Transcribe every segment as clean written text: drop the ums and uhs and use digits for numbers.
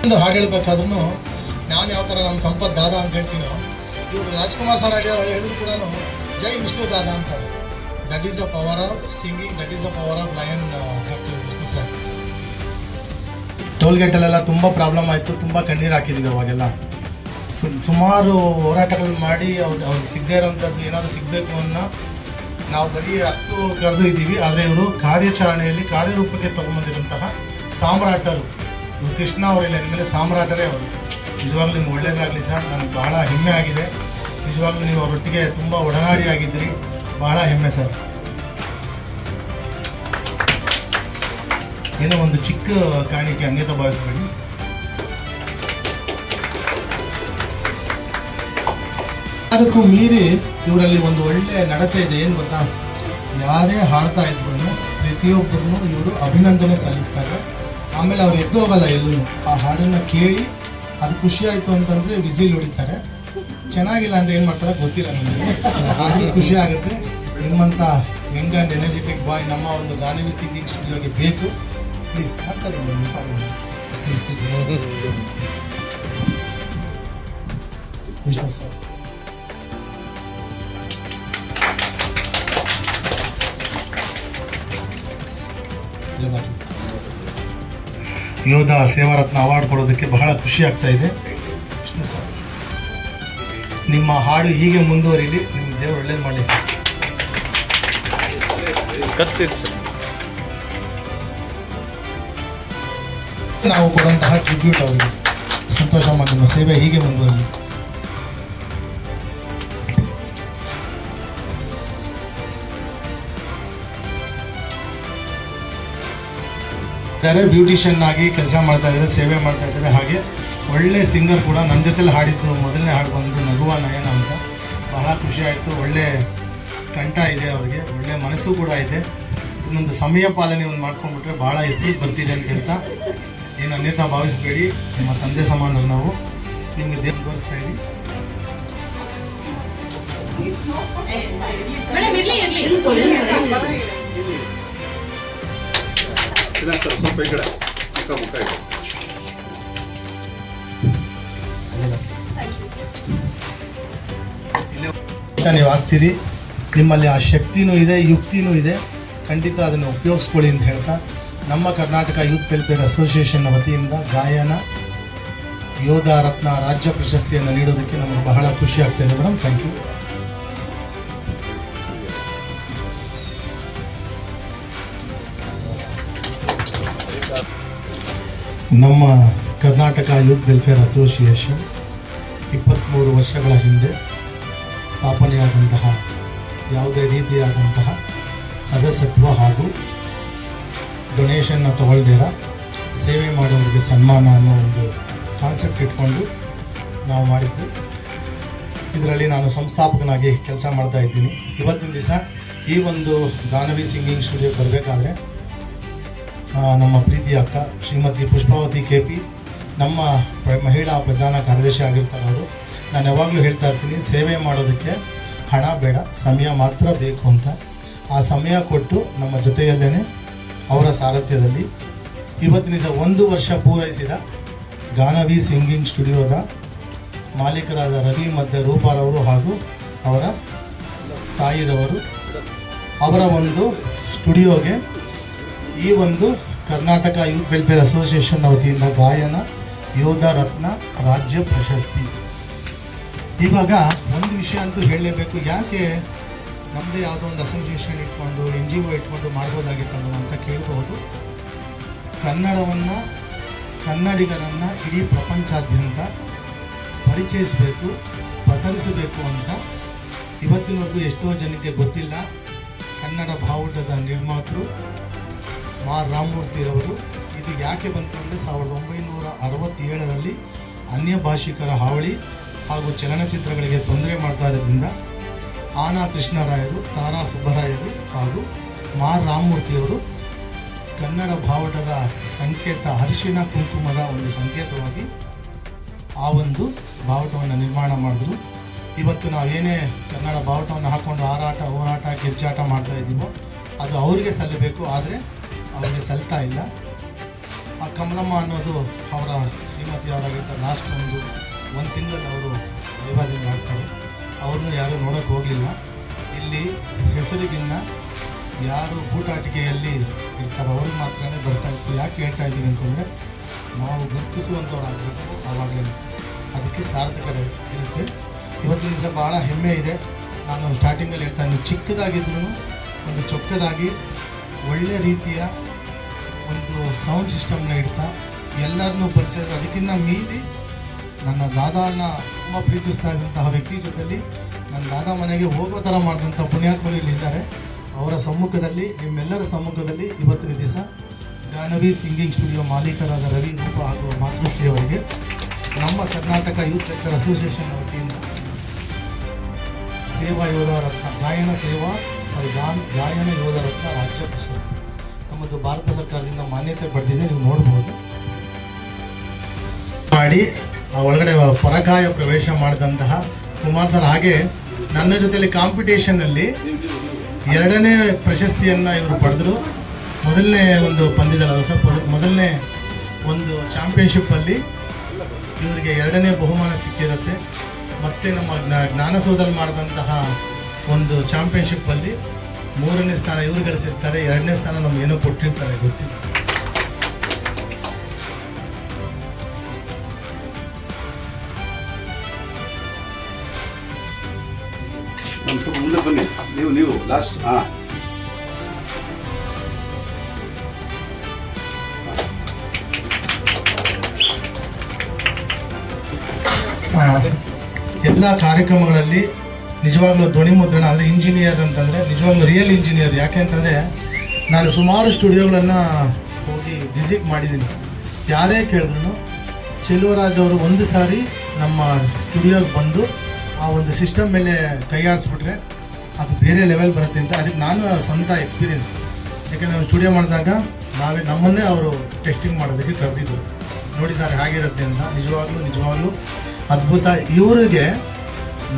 ಒಂದು ಹಾಡು ಹೇಳ್ಬೇಕಾದ್ರೂ ನಾನು ಯಾವ ಥರ ನಮ್ಮ ಸಂಪತ್ ದಾದಾ ಅಂತ ಹೇಳ್ತೀನೋ, ಇವರು ರಾಜ್ಕುಮಾರ್ ಸರ್ ಹೇಳಿದ್ರು ಕೂಡ ಜೈ ವಿಷ್ಣು ದಾದಾ ಅಂತ. That is a power of singing, that is a power of lion doctor Vishnu sir. ಟೋಲ್ಗೇಟಲ್ಲೆಲ್ಲ ತುಂಬ ಪ್ರಾಬ್ಲಮ್ ಆಯಿತು, ತುಂಬ ಕಣ್ಣೀರು ಹಾಕಿದ್ವಿ ಅವಾಗೆಲ್ಲ. ಸುಮಾರು ಹೋರಾಟಗಳನ್ನು ಮಾಡಿ ಅವ್ರಿಗೆ ಸಿಗದೇ ಇರೋಂಥದ್ದು ಏನಾದರೂ ಸಿಗಬೇಕು ಅನ್ನೋ ನಾವು ಬರೀ ಹತ್ತು ಕರೆದು ಇದ್ದೀವಿ. ಆದರೆ ಇವರು ಕಾರ್ಯಾಚರಣೆಯಲ್ಲಿ ಕಾರ್ಯರೂಪಕ್ಕೆ ತಗೊಂಬಂದಿರುವಂತಹ ಸಾಮ್ರಾಟರು ಇವರು. ಕೃಷ್ಣ ಅವರಿಲ್ಲ ಮೇಲೆ ಸಾಮ್ರಾಟರೇ ಅವರು. ನಿಜವಾಗ್ಲೂ ನಿಮ್ಗೆ ಒಳ್ಳೇದಾಗಲಿ ಸರ್, ನನಗೆ ಬಹಳ ಹೆಮ್ಮೆ ಆಗಿದೆ. ನಿಜವಾಗ್ಲೂ ನೀವು ಅವರೊಟ್ಟಿಗೆ ತುಂಬ ಒಡನಾಡಿ ಆಗಿದ್ದೀರಿ, ಬಹಳ ಹೆಮ್ಮೆ ಸರ್. ಏನೋ ಒಂದು ಚಿಕ್ಕ ಕಾಣಿಕೆ ಅನ್ಯತಾ ಭಾವಿಸಬೇಡಿ. ಅದಕ್ಕೂ ಮೀರಿ ಇವರಲ್ಲಿ ಒಂದು ಒಳ್ಳೆ ನಡತೆ ಇದೆ. ಏನು ಗೊತ್ತಾ, ಯಾರೇ ಹಾಡ್ತಾ ಇದ್ರು ಪ್ರತಿಯೊಬ್ಬರನ್ನು ಇವರು ಅಭಿನಂದನೆ ಸಲ್ಲಿಸ್ತಾರೆ. ಆಮೇಲೆ ಅವ್ರು ಎದ್ದು ಹೋಗಲ್ಲ ಎಲ್ಲೂ. ಆ ಹಾಡನ್ನು ಕೇಳಿ ಅದು ಖುಷಿ ಆಯಿತು ಅಂತಂದರೆ ವಿಸಿಲ್ ಹೊಡಿತಾರೆ. ಚೆನ್ನಾಗಿಲ್ಲ ಅಂದರೆ ಏನು ಮಾಡ್ತಾರೆ ಗೊತ್ತಿಲ್ಲ ನಮಗೆ, ಆದರೂ ಖುಷಿ ಆಗುತ್ತೆ. ನಿಮ್ಮಂಥ ಯಂಗ್ ಆ್ಯಂಡ್ ಎನರ್ಜೆಟಿಕ್ ಬಾಯ್ ನಮ್ಮ ಒಂದು ಗಾನವಿ ಸಿಂಗಿಂಗ್ ಸ್ಟುಡಿಯೋಗೆ ಬೇಕು. ಪ್ಲೀಸ್ ಮಾಡ್ತಾರೆ ವಿಶ್ವಾಸ ಸರ್. ಯೋಧ ಸೇವಾರತ್ನ ಅವಾರ್ಡ್ ಕೊಡೋದಕ್ಕೆ ಬಹಳ ಖುಷಿ ಆಗ್ತಾ ಇದೆ. ನಿಮ್ಮ ಹಾಡು ಹೀಗೆ ಮುಂದುವರಿಲಿ, ನಿಮ್ಮ ದೇವರು ಒಳ್ಳೇದು ಮಾಡಲಿ ಸರ್. ನಾವು ಕೊಡುವಂತಹ ಟ್ರಿಬ್ಯೂಟ್ ಅವರಿಗೆ. ಸಂತೋಷಮ್ಮ, ನಿಮ್ಮ ಸೇವೆ ಹೀಗೆ ಮುಂದುವರಿಲಿ. ಬ್ಯೂಟಿಷಿಯನ್ ಆಗಿ ಕೆಲಸ ಮಾಡ್ತಾ ಇದ್ದಾರೆ, ಸೇವೆ ಮಾಡ್ತಾ ಇದ್ದಾರೆ. ಹಾಗೆ ಒಳ್ಳೆ ಸಿಂಗರ್ ಕೂಡ. ನನ್ನ ಜೊತೆಲಿ ಹಾಡಿದ್ದು ಮೊದಲನೇ ಹಾಡು ಬಂದು ನಗುವ ನಯನ ಅಂತ. ಬಹಳ ಖುಷಿ ಆಯಿತು. ಒಳ್ಳೆ ಕಂಠ ಇದೆ ಅವರಿಗೆ, ಒಳ್ಳೆ ಮನಸ್ಸು ಕೂಡ ಇದೆ. ಇನ್ನೊಂದು ಸಮಯ ಪಾಲನೆ ಒಂದು ಮಾಡ್ಕೊಂಡ್ಬಿಟ್ರೆ ಭಾಳ ಎತ್ತಿಗೆ ಬರ್ತಿದೆ ಅಂತ ಹೇಳ್ತಾ, ಏನು ಅನ್ಯತಾ ಭಾವಿಸಬೇಡಿ. ನಿಮ್ಮ ತಂದೆ ಸಮಾನರು ನಾವು. ನಿಮಗೆ ದೇವ್ರು ತೋರಿಸ್ತಾ ಇದ್ದೀವಿ. ನೀವು ಆಗ್ತೀರಿ. ನಿಮ್ಮಲ್ಲಿ ಆ ಶಕ್ತಿನೂ ಇದೆ, ಯುಕ್ತಿನೂ ಇದೆ. ಖಂಡಿತ ಅದನ್ನು ಉಪಯೋಗಿಸ್ಕೊಳ್ಳಿ ಅಂತ ಹೇಳ್ತಾ, ನಮ್ಮ ಕರ್ನಾಟಕ ಯೂತ್ ವೆಲ್ಫೇರ್ ಅಸೋಸಿಯೇಷನ್ನ ವತಿಯಿಂದ ಗಾಯನ ಯೋಧ ರತ್ನ ರಾಜ್ಯ ಪ್ರಶಸ್ತಿಯನ್ನು ನೀಡೋದಕ್ಕೆ ನಮಗೆ ಬಹಳ ಖುಷಿ ಆಗ್ತಾ ಇದೆ ಮೇಡಮ್. Thank you. ನಮ್ಮ ಕರ್ನಾಟಕ ಯೂತ್ ವೆಲ್ಫೇರ್ ಅಸೋಸಿಯೇಷನ್ 23 ವರ್ಷಗಳ ಹಿಂದೆ ಸ್ಥಾಪನೆಯಾದಂತಹ ಯಾವುದೇ ರೀತಿಯಾದಂತಹ ಸದಸ್ಯತ್ವ ಹಾಗೂ ಡೊನೇಷನ್ನ ತಗೊಳ್ದೇರ ಸೇವೆ ಮಾಡೋರಿಗೆ ಸನ್ಮಾನ ಅನ್ನೋ ಒಂದು ಕಾನ್ಸೆಪ್ಟ್ ಇಟ್ಕೊಂಡು ನಾವು ಮಾಡಿದ್ದು. ಇದರಲ್ಲಿ ನಾನು ಸಂಸ್ಥಾಪಕನಾಗಿ ಕೆಲಸ ಮಾಡ್ತಾ ಇದ್ದೀನಿ. ಇವತ್ತಿನ ದಿವಸ ಈ ಒಂದು ಗಾನವಿ ಸಿಂಗಿಂಗ್ ಸ್ಟುಡಿಯೋಗೆ ಬರಬೇಕಾದ್ರೆ ನಮ್ಮ ಪ್ರೀತಿ ಅಕ್ಕ ಶ್ರೀಮತಿ ಪುಷ್ಪಾವತಿ KP ನಮ್ಮ ಮಹಿಳಾ ಪ್ರಧಾನ ಕಾರ್ಯದರ್ಶಿ ಆಗಿರ್ತಾರೆ ಅವರು. ನಾನು ಯಾವಾಗಲೂ ಹೇಳ್ತಾ ಇರ್ತೀನಿ, ಸೇವೆ ಮಾಡೋದಕ್ಕೆ ಹಣ ಬೇಡ, ಸಮಯ ಮಾತ್ರ ಬೇಕು ಅಂತ. ಆ ಸಮಯ ಕೊಟ್ಟು ನಮ್ಮ ಜೊತೆಯಲ್ಲೇ ಅವರ ಸಾರಥ್ಯದಲ್ಲಿ ಇವತ್ತಿನಿಂದ 1 ವರ್ಷ ಪೂರೈಸಿದ ಗಾನವಿ ಸಿಂಗಿಂಗ್ ಸ್ಟುಡಿಯೋದ ಮಾಲೀಕರಾದ ರವಿ ಮತ್ತು ರೂಪಾರವರು ಹಾಗೂ ಅವರ ತಾಯಿರವರು ಅವರ ಒಂದು ಸ್ಟುಡಿಯೋಗೆ ಈ ಒಂದು ಕರ್ನಾಟಕ ಯೂತ್ ವೆಲ್ಫೇರ್ ಅಸೋಸಿಯೇಷನ್ ವತಿಯಿಂದ ಗಾಯನ ಯೋಧ ರತ್ನ ರಾಜ್ಯ ಪ್ರಶಸ್ತಿ. ಇವಾಗ ಒಂದು ವಿಷಯ ಅಂತೂ ಹೇಳಲೇಬೇಕು. ಯಾಕೆ ನಮ್ಮದೇ ಯಾವುದೋ ಒಂದು ಅಸೋಸಿಯೇಷನ್ ಇಟ್ಕೊಂಡು NGO ಇಟ್ಕೊಂಡು ಮಾಡ್ಬೋದಾಗಿತ್ತಲ್ಲ ಅಂತ ಕೇಳ್ಬೋದು. ಕನ್ನಡವನ್ನು, ಕನ್ನಡಿಗರನ್ನು ಇಡೀ ಪ್ರಪಂಚಾದ್ಯಂತ ಪರಿಚಯಿಸಬೇಕು, ಪಸರಿಸಬೇಕು ಅಂತ ಇವತ್ತಿನವರೆಗೂ ಎಷ್ಟೋ ಜನಕ್ಕೆ ಗೊತ್ತಿಲ್ಲ. ಕನ್ನಡ ಬಾವುಟದ ನಿರ್ಮಾತೃ ರಾಮಮೂರ್ತಿರವರು. ಇದು ಯಾಕೆ ಬಂತು ಅಂದರೆ 1967ರಲ್ಲಿ ಅನ್ಯ ಭಾಷಿಕರ ಹಾವಳಿ ಹಾಗೂ ಚಲನಚಿತ್ರಗಳಿಗೆ ತೊಂದರೆ ಮಾಡ್ತಾ ಇರೋದ್ರಿಂದ ಆನಾ ಕೃಷ್ಣರಾಯರು, ತಾರಾ ಸುಬ್ಬರಾಯರು ಹಾಗೂ ರಾಮಮೂರ್ತಿಯವರು ಕನ್ನಡ ಬಾವುಟದ ಸಂಕೇತ ಅರಿಶಿನ ಕುಂಕುಮದ ಒಂದು ಸಂಕೇತವಾಗಿ ಆ ಒಂದು ಬಾವುಟವನ್ನು ನಿರ್ಮಾಣ ಮಾಡಿದ್ರು. ಇವತ್ತು ನಾವೇನೇ ಕನ್ನಡ ಬಾವುಟವನ್ನು ಹಾಕ್ಕೊಂಡು ಹಾರಾಟ, ಹೋರಾಟ, ಕಿರ್ಚಾಟ ಮಾಡ್ತಾ ಇದ್ದೀವೋ ಅದು ಅವರಿಗೆ ಸಲ್ಲಬೇಕು. ಆದರೆ ಅವರಿಗೆ ಸಲ್ತಾ ಇಲ್ಲ. ಆ ಕಮಲಮ್ಮ ಅನ್ನೋದು ಅವರ ಶ್ರೀಮತಿ ಅವರಾಗಿರ್ತ ಲಾಸ್ಟ್ ಒಂದು ತಿಂಗಳಲ್ಲಿ ಅವರು ದೈವಾಧೀನ ಆಗ್ತಾರೆ. ಅವ್ರನ್ನೂ ಯಾರೂ ನೋಡೋಕ್ಕೆ ಹೋಗಲಿಲ್ಲ. ಇಲ್ಲಿ ಹೆಸರಿಗಿನ್ನ ಯಾರು ಬೂಟಾಟಿಕೆಯಲ್ಲಿ ಇರ್ತಾರೋ ಅವ್ರಿಗೆ ಮಾತ್ರನೇ ಬರ್ತಾ ಇತ್ತು. ಯಾಕೆ ಹೇಳ್ತಾ ಇದ್ದೀವಿ ಅಂತಂದರೆ ನಾವು ಗುರುತಿಸುವಂಥವ್ರಾಗಬೇಕು, ಆವಾಗಲೇ ಅದಕ್ಕೆ ಸಾರ್ಥಕತೆ ಇರುತ್ತೆ. ಇವತ್ತಿನ ದಿವಸ ಭಾಳ ಹೆಮ್ಮೆ ಇದೆ. ನಾನು ಸ್ಟಾರ್ಟಿಂಗಲ್ಲಿ ಹೇಳ್ತಾ ಇದ್ದೀನಿ, ಚಿಕ್ಕದಾಗಿದ್ರೂ ಒಂದು ಚೊಕ್ಕದಾಗಿ ಒಳ್ಳೆ ರೀತಿಯ ಒಂದು ಸೌಂಡ್ ಸಿಸ್ಟಮ್ನ ಇಡ್ತಾ ಎಲ್ಲರನ್ನೂ ಪರಿಚಯಿಸಿದ್ರೆ ಅದಕ್ಕಿಂತ ಮೀರಿ ನನ್ನ ದಾದಾನ ತುಂಬ ಪ್ರೀತಿಸ್ತಾ ಇದ್ದಂತಹ ವ್ಯಕ್ತಿ ಜೊತೆಯಲ್ಲಿ ನನ್ನ ದಾದಾ ಮನೆಗೆ ಹೋಗೋ ಥರ ಮಾಡಿದಂಥ ಪುಣ್ಯಾತ್ಮರು ಇಲ್ಲಿದ್ದಾರೆ. ಅವರ ಸಮ್ಮುಖದಲ್ಲಿ, ನಿಮ್ಮೆಲ್ಲರ ಸಮ್ಮುಖದಲ್ಲಿ ಇವತ್ತಿನ ದಿವಸ ಗಾನವಿ ಸಿಂಗಿಂಗ್ ಸ್ಟುಡಿಯೋ ಮಾಲೀಕರಾದ ರವಿ ರೂಪ ಹಾಗೂ ಮಾತೃಶ್ರೀ ಅವರಿಗೆ ನಮ್ಮ ಕರ್ನಾಟಕ ಯೂತ್ ಲೆಕ್ಚರ್ ಅಸೋಸಿಯೇಷನ್ ವತಿಯಿಂದ ಸೇವಾ ಯೋಧ ರತ್ನ ಗಾಯನ ಯೋಧ ರತ್ನ ರಾಜ್ಯ ಪ್ರಶಸ್ತಿ ನಮ್ಮದು ಭಾರತ ಸರ್ಕಾರದಿಂದ ಮಾನ್ಯತೆ ಪಡೆದಿದೆ. ನೀವು ನೋಡ್ಬೋದು. ಮಾಡಿ ಒಳಗಡೆ ಪರಕಾಯ ಪ್ರವೇಶ ಮಾಡಿದಂತಹ ಕುಮಾರ್ ಸರ್. ಹಾಗೆ ನನ್ನ ಜೊತೆಯಲ್ಲಿ ಕಾಂಪಿಟೇಷನ್ನಲ್ಲಿ 2ನೇ ಪ್ರಶಸ್ತಿಯನ್ನು ಇವರು ಪಡೆದರು. ಮೊದಲನೇ ಒಂದು ಪಂದ್ಯದಲ್ಲಿ ಸರ್ ಮೊದಲನೇ ಒಂದು ಚಾಂಪಿಯನ್ಶಿಪ್ಪಲ್ಲಿ ಇವರಿಗೆ 2ನೇ ಬಹುಮಾನ ಸಿಕ್ಕಿರುತ್ತೆ. ಮತ್ತು ನಮ್ಮ ಜ್ಞಾನಸೌಧದಲ್ಲಿ ಮಾಡಿದಂತಹ ಒಂದು ಚಾಂಪಿಯನ್ಶಿಪ್ಪಲ್ಲಿ 3ನೇ ಸ್ಥಾನ ಇವರು ಗಳಿಸಿರ್ತಾರೆ. 2ನೇ ಸ್ಥಾನ ನಮಗೇನೋ ಕೊಟ್ಟಿರ್ತಾರೆ, ಗೊತ್ತಿಲ್ಲ. ಮುಂದೆ ಬನ್ನಿ, ನೀವು ಲಾಸ್ಟ್. ಎಲ್ಲ ಕಾರ್ಯಕ್ರಮಗಳಲ್ಲಿ ನಿಜವಾಗ್ಲೂ ಧ್ವನಿ ಮುದ್ರಣ ಅಂದರೆ ಇಂಜಿನಿಯರ್ ಅಂತಂದರೆ ನಿಜವಾಗ್ಲೂ ರಿಯಲ್ ಇಂಜಿನಿಯರ್. ಯಾಕೆ ಅಂತಂದರೆ ನಾನು ಸುಮಾರು ಸ್ಟುಡಿಯೋಗಳನ್ನು ಹೋಗಿ ವಿಸಿಟ್ ಮಾಡಿದ್ದೀನಿ. ಯಾರೇ ಕೇಳಿದ್ರು ಚೆಲುವರಾಜ್ ಅವರು ಒಂದು ಸಾರಿ ನಮ್ಮ ಸ್ಟುಡಿಯೋಗೆ ಬಂದು ಆ ಒಂದು ಸಿಸ್ಟಮ್ ಮೇಲೆ ಕೈ ಆಡಿಸ್ಬಿಟ್ರೆ ಅದು ಬೇರೆ ಲೆವೆಲ್ ಬರುತ್ತೆ ಅಂತ. ಅದಕ್ಕೆ ನಾನು ಸ್ವಂತ ಎಕ್ಸ್ಪೀರಿಯೆನ್ಸ್. ಯಾಕೆಂದರೆ ನಾವು ಸ್ಟುಡಿಯೋ ಮಾಡಿದಾಗ ನಮ್ಮನ್ನೇ ಅವರು ಟೆಸ್ಟಿಂಗ್ ಮಾಡೋದಕ್ಕೆ ಕರೆದಿದ್ದರು. ನೋಡಿ ಸರ್ ಹೇಗಿರುತ್ತೆ ಅಂತ. ನಿಜವಾಗ್ಲೂ ಅದ್ಭುತ. ಇವರಿಗೆ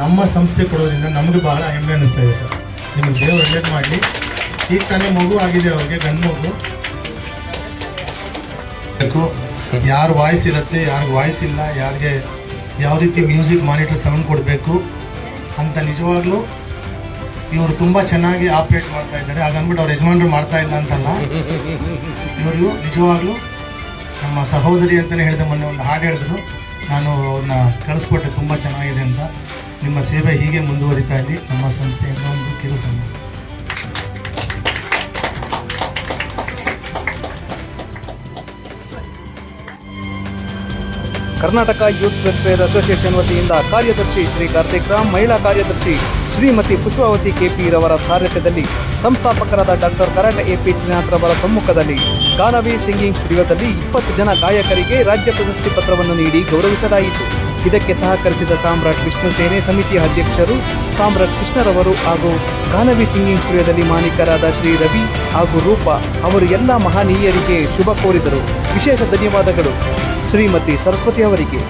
ನಮ್ಮ ಸಂಸ್ಥೆ ಕೊಡೋದ್ರಿಂದ ನಮಗೆ ಬಹಳ ಹೆಮ್ಮೆ ಅನ್ನಿಸ್ತಾ ಇದೆ ಸರ್. ನಿಮಗೆ ದೇವರು ಒಳ್ಳೇದು ಮಾಡಲಿ. ಈಗ ತಾನೇ ಮಗು ಆಗಿದೆ ಅವ್ರಿಗೆ, ಗಂಡು ಮಗು. ಯಾರು ವಾಯ್ಸ್ ಇರುತ್ತೆ, ಯಾರಿಗೆ ವಾಯ್ಸ್ ಇಲ್ಲ, ಯಾರಿಗೆ ಯಾವ ರೀತಿ ಮ್ಯೂಸಿಕ್ ಮಾನಿಟರ್ ಸೌಂಡ್ ಕೊಡಬೇಕು ಅಂತ ನಿಜವಾಗ್ಲೂ ಇವರು ತುಂಬ ಚೆನ್ನಾಗಿ ಆಪ್ರೇಟ್ ಮಾಡ್ತಾ ಇದ್ದಾರೆ. ಹಾಗಂದ್ಬಿಟ್ಟು ಅವ್ರ ಯಜಮಾನರು ಮಾಡ್ತಾ ಇಲ್ಲ ಅಂತಲ್ಲ, ಇವರು ನಿಜವಾಗ್ಲೂ ನಮ್ಮ ಸಹೋದರಿ ಅಂತಲೇ ಹೇಳಿದೆ. ಮೊನ್ನೆ ಒಂದು ಹಾಡು ಹೇಳಿದ್ರು, ನಾನು ಅವ್ರನ್ನ ಕಳಿಸ್ಕೊಟ್ಟೆ, ತುಂಬ ಚೆನ್ನಾಗಿದೆ ಅಂತ. ನಿಮ್ಮ ಸೇವೆ ಹೀಗೆ ಮುಂದುವರಿತಾ ಇರಲಿ. ನಮ್ಮ ಸಂಸ್ಥೆಯಿಂದ ಒಂದು ಕಿರು ಸನ್ಮಾನ. ಕರ್ನಾಟಕ ಯೂತ್ ವೆಲ್ಫೇರ್ ಅಸೋಸಿಯೇಷನ್ ವತಿಯಿಂದ ಕಾರ್ಯದರ್ಶಿ ಶ್ರೀ ಕಾರ್ತಿಕ್ ರಾಮ್, ಮಹಿಳಾ ಕಾರ್ಯದರ್ಶಿ ಶ್ರೀಮತಿ ಪುಷ್ಪಾವತಿ ಕೆಪಿ ರವರ ಸಾರಥ್ಯದಲ್ಲಿ, ಸಂಸ್ಥಾಪಕರಾದ ಡಾಕ್ಟರ್ ಕರಾಟೆ ಎಪಿ ಶ್ರೀನಾಥ್ ರವರ ಸಮ್ಮುಖದಲ್ಲಿ ಗಾನವಿ ಸಿಂಗಿಂಗ್ ಸ್ಟುಡಿಯೋದಲ್ಲಿ 20 ಜನ ಗಾಯಕರಿಗೆ ರಾಜ್ಯ ಪ್ರಶಸ್ತಿ ಪತ್ರವನ್ನು ನೀಡಿ ಗೌರವಿಸಲಾಯಿತು. ಇದಕ್ಕೆ ಸಹಕರಿಸಿದ ಸಾಮ್ರಾಟ್ ವಿಷ್ಣು ಸೇನೆ ಸಮಿತಿಯ ಅಧ್ಯಕ್ಷರು ಸಾಮ್ರಾಟ್ ಕೃಷ್ಣರವರು ಹಾಗೂ ಗಾನವಿ ಸಿಂಗಿಂಗ್ ಸ್ಟುಡಿಯೋದಲ್ಲಿ ಮಾಲೀಕರಾದ ಶ್ರೀ ರವಿ ಹಾಗೂ ರೂಪ ಅವರು ಎಲ್ಲ ಮಹನೀಯರಿಗೆ ಶುಭ ಕೋರಿದರು. ವಿಶೇಷ ಧನ್ಯವಾದಗಳು ಶ್ರೀಮತಿ ಸರಸ್ವತಿ ಅವರಿಗೆ.